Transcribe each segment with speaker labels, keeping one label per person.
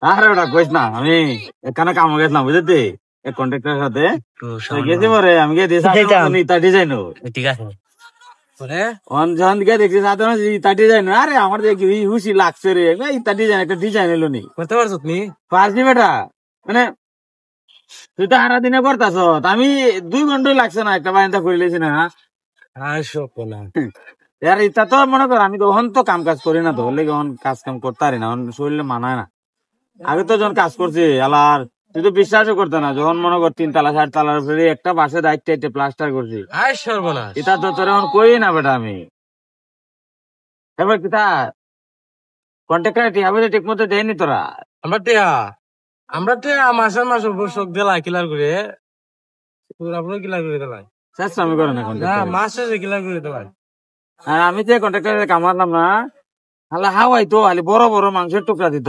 Speaker 1: আরে ওটা কইস না, আমি এখানে কামে গেছিলাম বুঝলি, এক কন্ট্রাক্টরের সাথে গেছি পরে আমি গিয়ে ইতা ডিজাইন
Speaker 2: ঠিক আছে
Speaker 1: দেখছি সাধারণ ইতা ডিজাইন। আরে আমার দেখি হুশি লাগছে রে, ইতা ডিজাইন একটা ডিজাইন এলো নি
Speaker 2: করতে পারছো তুমি
Speaker 1: পারছি বেটা। মানে তুই তো সারা দিনে করতাছ, আমি 2 ঘন্টাই লাগছে না একটা বারান্দা করে লেছি না। আর ইতা তো মনে কর আমি তখন তো কাম কাজ করি না, তো হলে কাজ কাম করতে পারি না, শরীরে মানায় না। আগে তো যখন কাজ করছি আলার তুই তো বিশ্বাসও করতে না, যখন মনে কর 3 তালা 4 তালার উপরে একটা বাসে দায়িত্ব প্লাস্টার করছি। এটা তো তোর এখন কই না বেটা আমি। এবার কিতা কন্ট্রাক্টর ঠিক মতো দেয়নি তোরা?
Speaker 2: আমরা মাসের মাস শোক দিলা কিলার করে কিলার করে দিলাই
Speaker 1: চেষ্টা আমি করে না
Speaker 2: মাস শেষে কিলার করে দিলাই।
Speaker 1: আর আমি যে কন্ট্রাক্টর কামারলাম না, হালা হাওয়াই তো খালি বড় বড় মাংসের টুকরা দিত।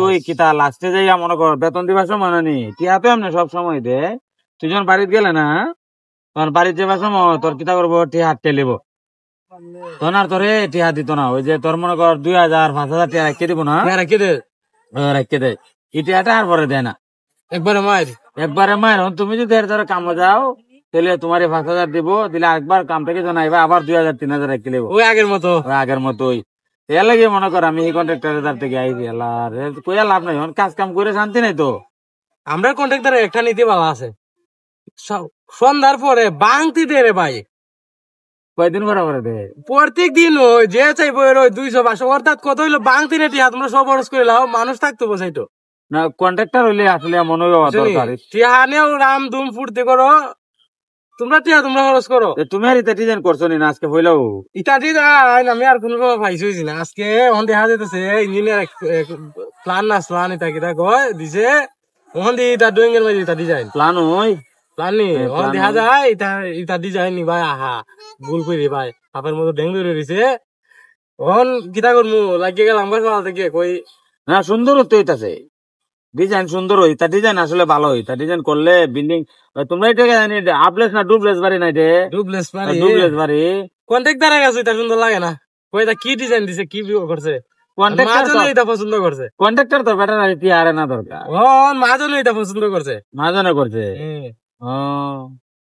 Speaker 1: তুই কিতা লাস্টে যাইয়া মনে কর বেতন দিবার সময় না নি টিয়া তো এমনি সব সময় দে। তুই যখন বাড়িতে গেলে না, তখন বাড়িতে যাবার সময় তোর কিতা করবো, টিয়া হাত টেলিব, তখন আর তোরে টিয়া দিত না। ওই যে তোর মনে কর 2000 5000 টিয়া রাখিয়ে দিব না, রাখিয়ে দেয়। এই টিয়াটা আর পরে দেয় না, একবারে মায়ের। তুমি যদি এর ধরে কামে যাও তাহলে তোমার 5000 দিব, দিলে একবার কাম থেকে জানাইবা, আবার 2000 3000 রাখি দেবো ওই আগের মতোই। এর লাগে মনে কর আমি এই কন্ট্রাক্টরের দ্বার থেকে আইছি, কইয়া লাভ নাই, কাজ কাম করে শান্তি নাই তো।
Speaker 2: আমরা কন্ট্রাক্টর একটা নীতি ভালো আছে, সন্ধ্যার পরে বাংতি দে রে ভাই।
Speaker 1: কয়দিন করে দে?
Speaker 2: প্রত্যেক দিন ওই যে চাইবো 200 অর্থাৎ কত হইলো বাংতি নে টিয়া তোমরা সব খরচ করে লাও, মানুষ থাকতো বসাইতো
Speaker 1: না। কন্ট্রাক্টর হইলে আসলে মনে হয় দরকার,
Speaker 2: টিয়া নেও রাম দুম ফুর্তি করো তোমরা, টিয়া তোমরা খরচ করো।
Speaker 1: তুমি আর ইটা ডিজাইন করছো নি না আজকে হইলেও?
Speaker 2: ইটা ডিজাইন আমি আর কোনো পাইছি না আজকে। ওখান দেখা যেতেছে ইঞ্জিনিয়ার প্ল্যান না প্ল্যান এটা কিটা কয় দিছে, ওখান দিয়ে ইটা ড্রয়িং এর মাঝে ইটা ডিজাইন
Speaker 1: প্ল্যান ওই
Speaker 2: প্ল্যান নি ওখান দেখা যায় ইটা ডিজাইন নি ভাই। আহা ভুল করি ভাই, আপনার মতো ডেঙ্গু রয়েছে। ওখান কিটা করবো লাগিয়ে গেলাম গাছ থেকে কই
Speaker 1: না। সুন্দর তো হইতাছে ডিজাইন, সুন্দর হইতা ডিজাইন আসলে ভালো হইতা ডিজাইন করলে বিল্ডিং। তোমরা এটা আপলেস না ডুপ্লেস বাড়ি না?
Speaker 2: ডুপ্লেস
Speaker 1: বাড়ি
Speaker 2: কন্ট্রাক্টর গেছে, এটা সুন্দর লাগে না। কই এটা কি ডিজাইন দিছে, কি করছে, এটা পছন্দ করছে
Speaker 1: কন্ট্রাক্টর তো বেটার আরে না দরকার।
Speaker 2: ও মাজন এটা পছন্দ করছে,
Speaker 1: মাজনে করছে। ও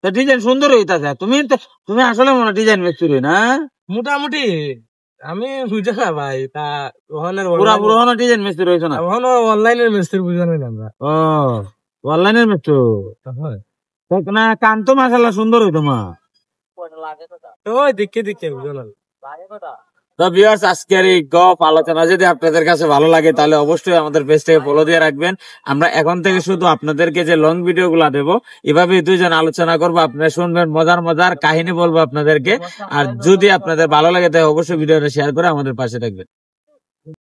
Speaker 1: তো ডিজাইন সুন্দর হইতাছে। তুমি আসলে মনে ডিজাইন মিস্ত্রি না?
Speaker 2: মোটামুটি আমি বুঝা না ভাই, তা
Speaker 1: পুরা ডিজাইন মিস্ত্রি হয়েছে না,
Speaker 2: অনলাইনের মিস্ত্রি বুঝা নাই আমরা।
Speaker 1: ও অনলাইনের মিস্ত্রি না, কান তো মাশাআল্লাহ সুন্দর হইতো মা।
Speaker 2: ওই দেখে বুঝা না।
Speaker 1: তো ভিউয়ার্স, আজকের এই গপ আলোচনা যদি আপনাদের কাছে ভালো লাগে তাহলে অবশ্যই আমাদের পেজটাকে ফলো দিয়ে রাখবেন। আমরা এখন থেকে শুধু আপনাদেরকে যে লং ভিডিও গুলা দেবো, এভাবে 2 জন আলোচনা করবো, আপনারা শুনবেন, মজার কাহিনী বলবো আপনাদেরকে। আর যদি আপনাদের ভালো লাগে তাহলে অবশ্যই ভিডিওটা শেয়ার করে আমাদের পাশে থাকবেন।